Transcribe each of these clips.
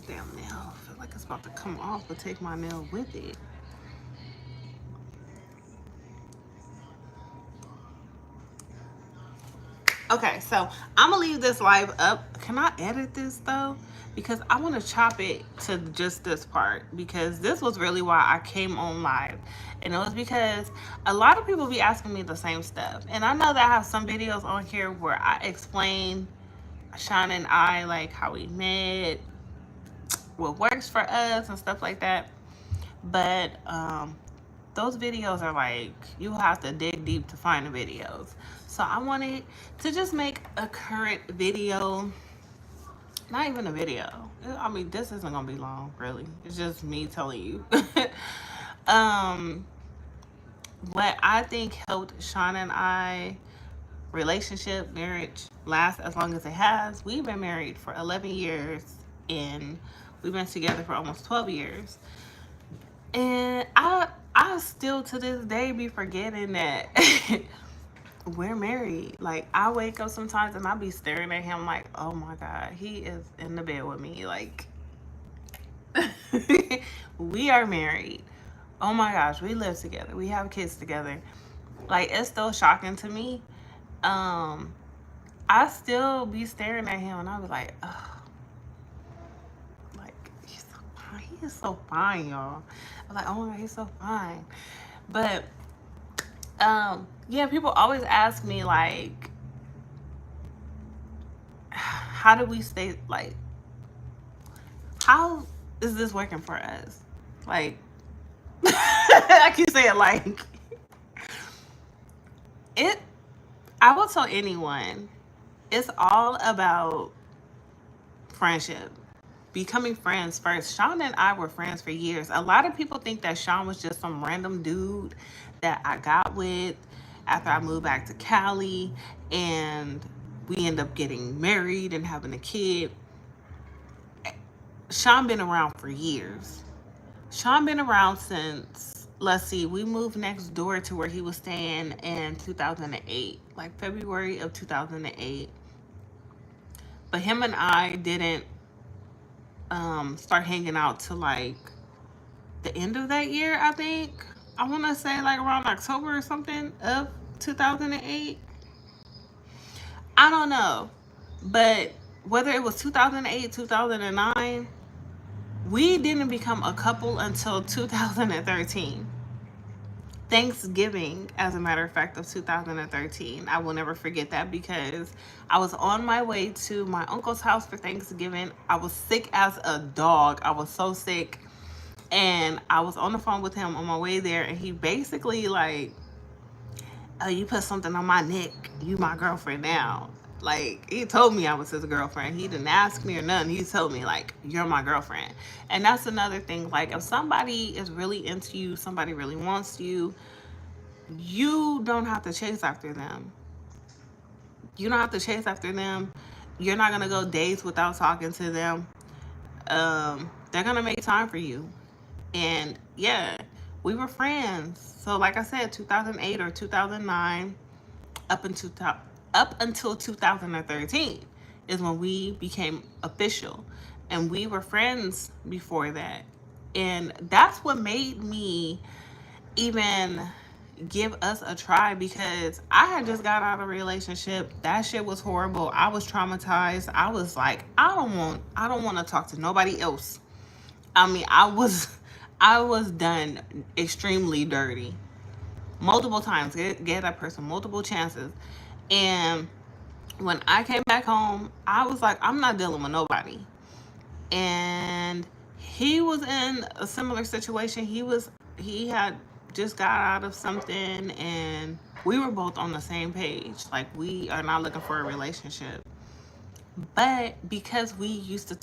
damn nail. I feel like it's about to come off, but take my nail with it. Okay, so I'm gonna leave this live up. Can I edit this though? Because I want to chop it to just this part, because this was really why I came on live. And it was because a lot of people be asking me the same stuff. And I know that I have some videos on here where I explain Shawn and I, like how we met, what works for us and stuff like that. But those videos are like, you have to dig deep to find the videos. So I wanted to just make a current video. Not even a video. I mean, this isn't gonna be long, really. It's just me telling you um what I think helped Shawn and I relationship, marriage last as long as it has. We've been married for 11 years, and we've been together for almost 12 years. And I still to this day be forgetting that we're married. Like, I wake up sometimes and I be staring at him like, oh my God, he is in the bed with me. Like, we are married. Oh my gosh, we live together. We have kids together. Like, it's still shocking to me. Um, I still be staring at him and I be like, oh, like, he's so fine. He is so fine, y'all. I'm like, oh my God, he's so fine. But yeah, people always ask me like, how do we stay, like, how is this working for us? Like, I keep saying like, it, I will tell anyone, it's all about friendship. Becoming friends first. Shawn and I were friends for years. A lot of people think that Shawn was just some random dude that I got with after I moved back to Cali, and we end up getting married and having a kid. Shawn been around for years. Shawn been around since, let's see, we moved next door to where he was staying in 2008, like February of 2008. But him and I didn't start hanging out till like the end of that year, I think. I want to say like around October or something of 2008. I don't know. But whether it was 2008, 2009, we didn't become a couple until 2013. Thanksgiving, as a matter of fact, of 2013. I will never forget that because I was on my way to my uncle's house for Thanksgiving. I was sick as a dog. I was so sick. And I was on the phone with him on my way there, and he basically like, oh, you put something on my neck. You my girlfriend now. Like, he told me I was his girlfriend. He didn't ask me or nothing. He told me, like, you're my girlfriend. And that's another thing. Like, if somebody is really into you, somebody really wants you, you don't have to chase after them. You don't have to chase after them. You're not going to go days without talking to them. They're going to make time for you. And yeah, we were friends. So like I said, 2008 or 2009 up until 2013 is when we became official, and we were friends before that. And that's what made me even give us a try, because I had just got out of a relationship. That shit was horrible. I was traumatized. I was like, I don't want to talk to nobody else. I mean, I was done extremely dirty multiple times. Get that person multiple chances. And when I came back home, I was like, I'm not dealing with nobody. And he was in a similar situation. He had just got out of something, and we were both on the same page. Like, we are not looking for a relationship. But because we used to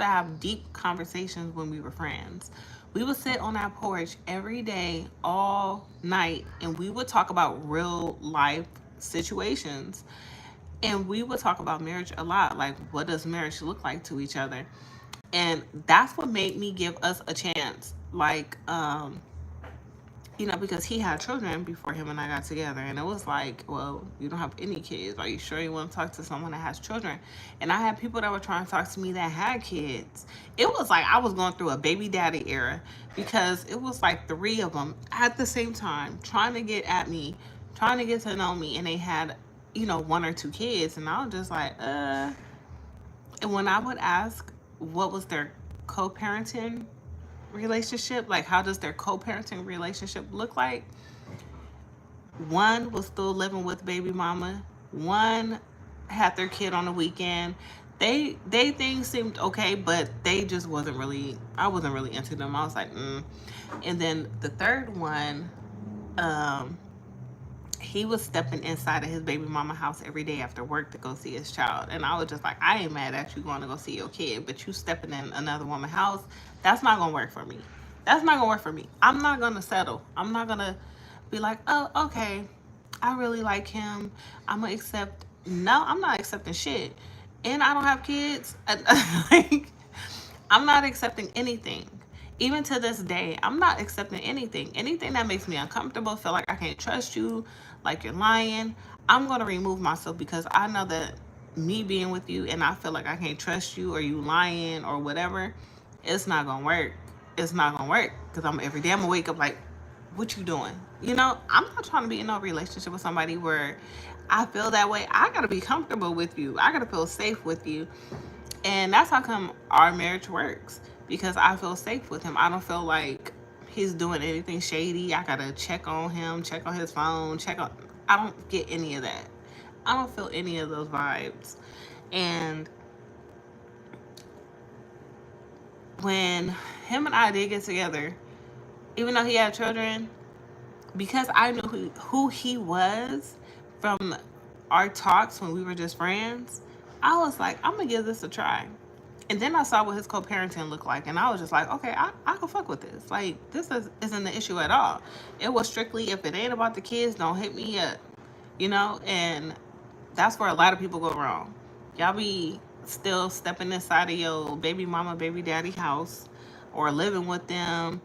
have deep conversations when we were friends. We would sit on that porch every day, all night, and we would talk about real life situations. And we would talk about marriage a lot. Like, what does marriage look like to each other? And that's what made me give us a chance. Like, because he had children before him and I got together. And it was like, well, you don't have any kids. Are you sure you want to talk to someone that has children? And I had people that were trying to talk to me that had kids. It was like I was going through a baby daddy era because it was like three of them at the same time trying to get at me, trying to get to know me. And they had, one or two kids. And I was just like, And when I would ask what was their co parenting relationship, like how does their co-parenting relationship look like, one was still living with baby mama, one had their kid on the weekend. They things seemed okay, but they just wasn't really, I wasn't really into them. I was like, And then the third one, um he was stepping inside of his baby mama house every day after work to go see his child. And I was just like, I ain't mad at you going to go see your kid, but you stepping in another woman's house, that's not gonna work for me. That's not gonna work for me. I'm not gonna settle. I'm not gonna be like, oh, okay, I really like him, I'm gonna accept. No, I'm not accepting shit. And I don't have kids. Like, I'm not accepting anything. Even to this day, I'm not accepting anything. Anything that makes me uncomfortable, feel like I can't trust you, like you're lying, I'm going to remove myself because I know that me being with you and I feel like I can't trust you or you lying or whatever, it's not going to work. It's not going to work because every day I'm going to wake up like, what you doing? I'm not trying to be in no relationship with somebody where I feel that way. I got to be comfortable with you. I got to feel safe with you. And that's how come our marriage works, because I feel safe with him. I don't feel like he's doing anything shady. I gotta check on him, check on his phone, check on. I don't get any of that. I don't feel any of those vibes. And when him and I did get together, even though he had children, because I knew who he was from our talks when we were just friends, I was like, I'm gonna give this a try. And then I saw what his co-parenting looked like, and I was just like, okay, I can fuck with this. Like, isn't the issue at all. It was strictly, if it ain't about the kids, don't hit me up, and that's where a lot of people go wrong. Y'all be still stepping inside of your baby mama, baby daddy house, or living with them,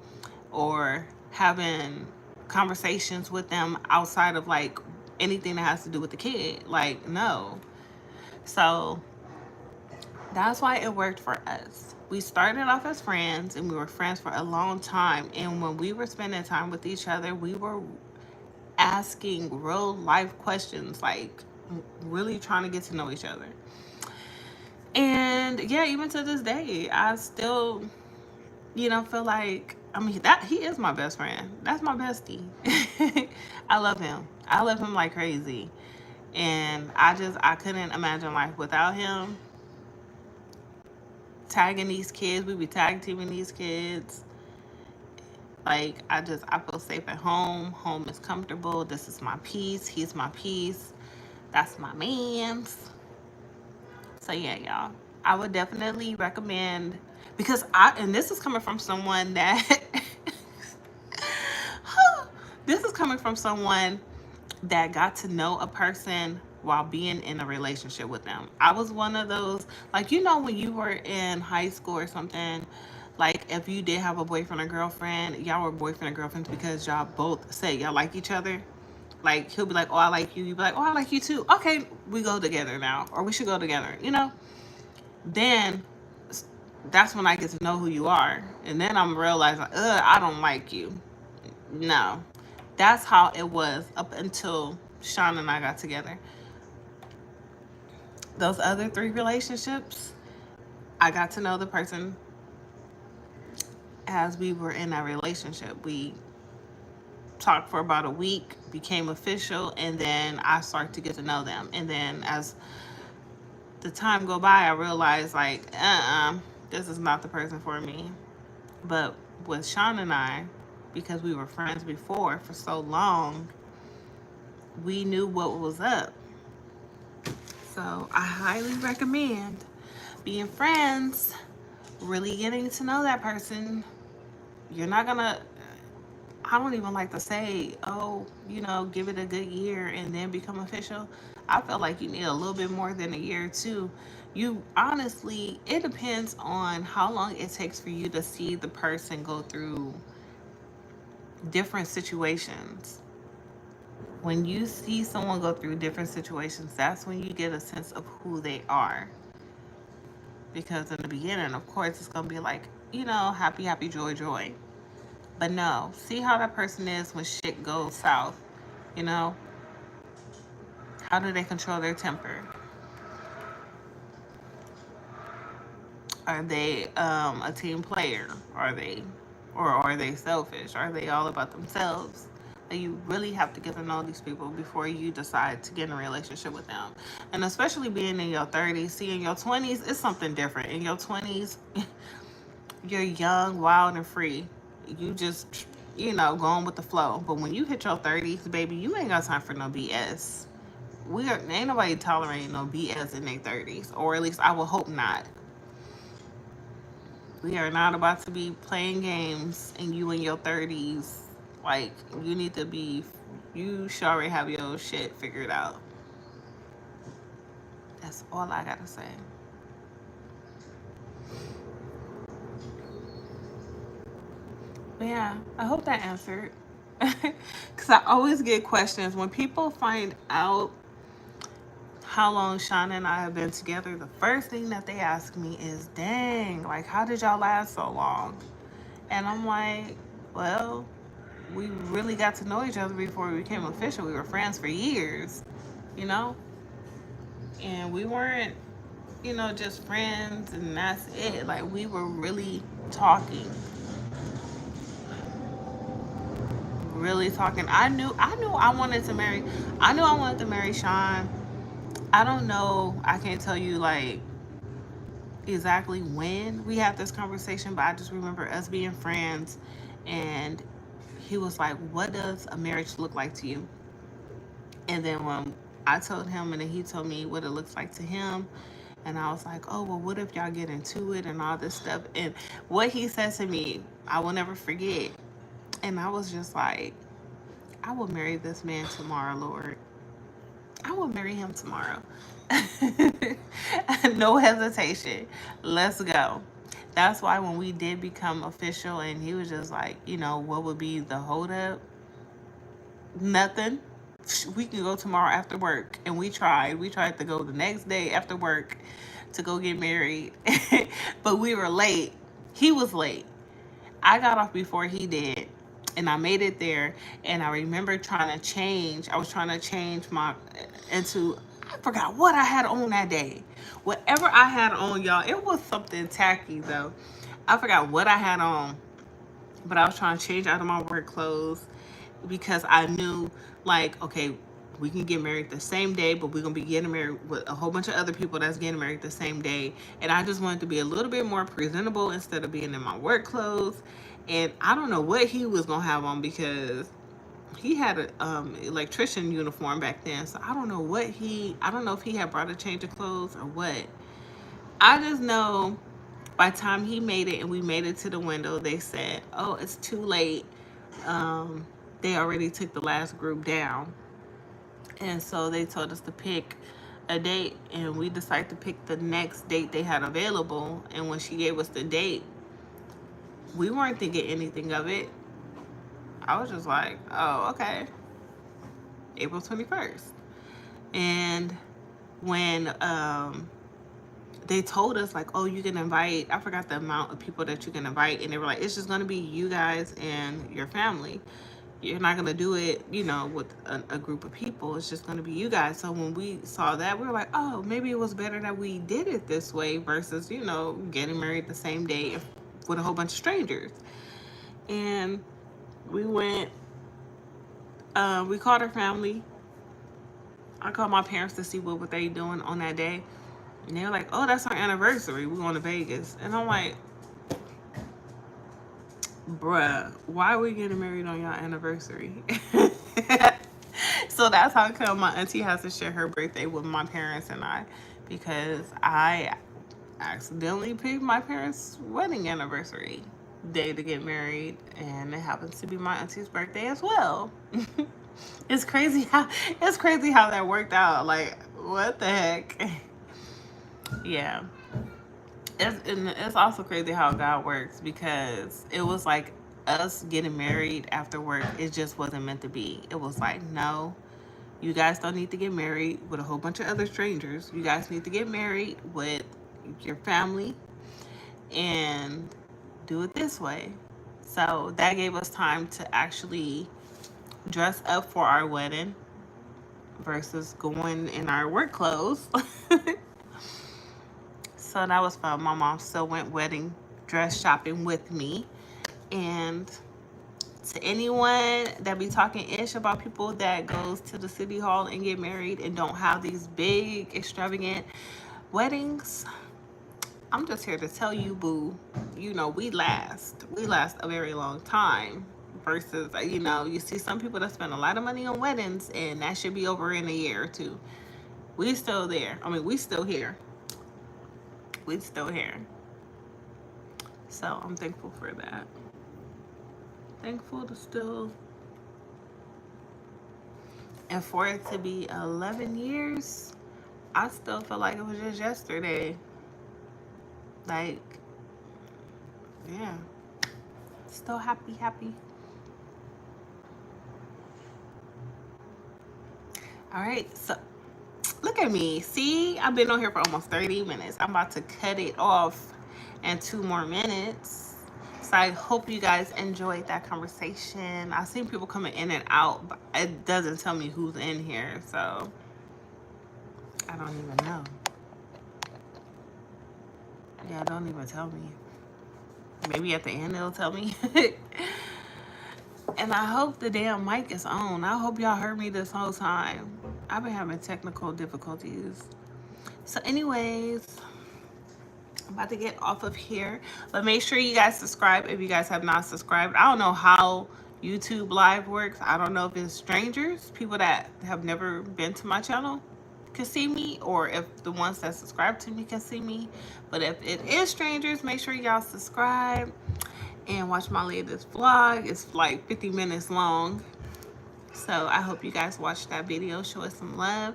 or having conversations with them outside of like anything that has to do with the kid. Like, no. So that's why it worked for us. We started off as friends and we were friends for a long time. And when we were spending time with each other, we were asking real life questions, like really trying to get to know each other. And yeah, even to this day, I still, feel like, that he is my best friend. That's my bestie. I love him. I love him like crazy. And I couldn't imagine life without him. Tagging these kids, we be tag teaming these kids. Like, I feel safe at home. Home is comfortable. This is my peace. He's my peace. That's my man's. So yeah, y'all, I would definitely recommend, because and this is coming from someone that this is coming from someone that got to know a person while being in a relationship with them. I was one of those, like, when you were in high school or something, like if you did have a boyfriend or girlfriend, y'all were boyfriend and girlfriends because y'all both said y'all like each other. Like, he'll be like, oh, I like you. You'd be like, oh, I like you too. Okay, we go together now, or we should go together. Then that's when I get to know who you are. And then I'm realizing, I don't like you. No. That's how it was up until Shawn and I got together. Those other three relationships, I got to know the person as we were in that relationship. We talked for about a week, became official, and then I started to get to know them. And then as the time go by, I realized, like, this is not the person for me. But with Shawn and I, because we were friends before for so long, we knew what was up. So I highly recommend being friends, really getting to know that person. You're not gonna, I don't even like to say, oh, give it a good year and then become official. I feel like you need a little bit more than a year or two. You honestly, it depends on how long it takes for you to see the person go through different situations. When you see someone go through different situations, that's when you get a sense of who they are. Because in the beginning, of course, it's going to be like, happy, happy, joy, joy. But no, see how that person is when shit goes south. You know, how do they control their temper? Are they a team player? Or are they selfish? Are they all about themselves? Like, you really have to get to know these people before you decide to get in a relationship with them. And especially being in your 30s, see, in your 20s, it's something different. In your 20s, you're young, wild, and free. You just, going with the flow. But when you hit your 30s, baby, you ain't got time for no BS. Ain't nobody tolerating no BS in their 30s, or at least I would hope not. We are not about to be playing games and you in your 30s. Like, you should already have your shit figured out. That's all I gotta say. But yeah, I hope that answered. Because I always get questions when people find out how long Shawn and I have been together. The first thing that they ask me is, dang, like, how did y'all last so long? And I'm like, well, we really got to know each other before we became official. We were friends for years, you know? And we weren't, just friends and that's it. Like, we were really talking. Really talking. I knew I wanted to marry Shawn. I don't know. I can't tell you like exactly when we had this conversation, but I just remember us being friends and he was like, "What does a marriage look like to you?" And then when I told him, and then he told me what it looks like to him, and I was like, "Oh, well, what if y'all get into it and all this stuff?" And what he said to me, I will never forget. And I was just like, "I will marry this man tomorrow, Lord. I will marry him tomorrow." No hesitation. Let's go. That's why when we did become official and he was just like, what would be the holdup? Nothing. We can go tomorrow after work. And we tried. We tried to go the next day after work to go get married. But we were late. He was late. I got off before he did. And I made it there. And I remember I was trying to change I forgot what I had on that day. Whatever I had on, y'all, it was something tacky though. I forgot what I had on, but I was trying to change out of my work clothes because I knew, like, okay, we can get married the same day, but we're gonna be getting married with a whole bunch of other people that's getting married the same day. And I just wanted to be a little bit more presentable instead of being in my work clothes. And I don't know what he was gonna have on because he had a electrician uniform back then. So I don't know if he had brought a change of clothes or what. I just know by the time he made it and we made it to the window, they said, "Oh, it's too late. Um, they already took the last group down." And so they told us to pick a date, and we decided to pick the next date they had available. And when she gave us the date, we weren't thinking anything of it. I was just like, "Oh, okay, April 21st." And when they told us, like, "Oh, you can invite," I forgot the amount of people that you can invite, and they were like, "It's just going to be you guys and your family. You're not going to do it, with a group of people. It's just going to be you guys." So when we saw that, we were like, "Oh, maybe it was better that we did it this way versus, getting married the same day with a whole bunch of strangers." And we went, we called our family. I called my parents to see what they doing on that day. And they were like, "Oh, that's our anniversary. We're going to Vegas." And I'm like, "Bruh, why are we getting married on your anniversary?" So that's how come my auntie has to share her birthday with my parents and I, because I accidentally picked my parents' wedding anniversary day to get married, and it happens to be my auntie's birthday as well. It's crazy how that worked out. Like, what the heck? Yeah. And it's also crazy how God works because it was like us getting married after work, it just wasn't meant to be. It was like, no, you guys don't need to get married with a whole bunch of other strangers. You guys need to get married with your family and do it this way. So that gave us time to actually dress up for our wedding versus going in our work clothes. So that was fun. My mom still went wedding dress shopping with me. And to anyone that be talking ish about people that goes to the city hall and get married and don't have these big extravagant weddings, I'm just here to tell you, boo, you know, we last a very long time versus, you know, you see some people that spend a lot of money on weddings and that should be over in a year or two. We still there. I mean, we still here. We still here. So I'm thankful for that. Thankful to still, and for it to be 11 years, I still feel like it was just yesterday. Like, yeah, still happy. All right, so look at me. See, I've been on here for almost 30 minutes. I'm about to cut it off in 2 more minutes. So I hope you guys enjoyed that conversation. I've seen people coming in and out, but it doesn't tell me who's in here, so I don't even know. Yeah, don't even tell me. Maybe at the end it'll tell me. And I hope the damn mic is on. I hope y'all heard me this whole time. I've been having technical difficulties. So anyways, I'm about to get off of here. But make sure you guys subscribe if you guys have not subscribed. I don't know how YouTube Live works. I don't know if it's strangers, people that have never been to my channel can see me, or if the ones that subscribe to me can see me. But if it is strangers, make sure y'all subscribe and watch my latest vlog. It's like 50 minutes long. So I hope you guys watch that video, show us some love.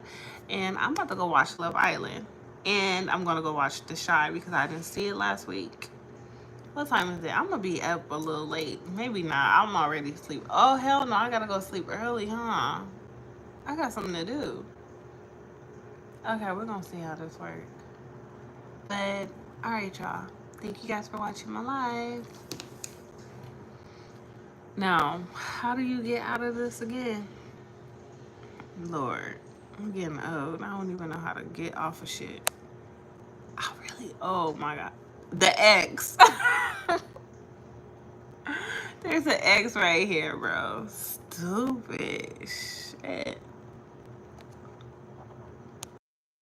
And I'm about to go watch Love Island. And I'm going to go watch The Shy because I didn't see it last week. What time is it? I'm going to be up a little late. Maybe not. I'm already asleep. Oh, hell no. I got to go sleep early, huh? I got something to do. Okay, we're going to see how this works. But, alright, y'all. Thank you guys for watching my live. Now, how do you get out of this again? Lord, I'm getting old. I don't even know how to get off of shit. I really, oh my God. The X. There's an X right here, bro. Stupid shit.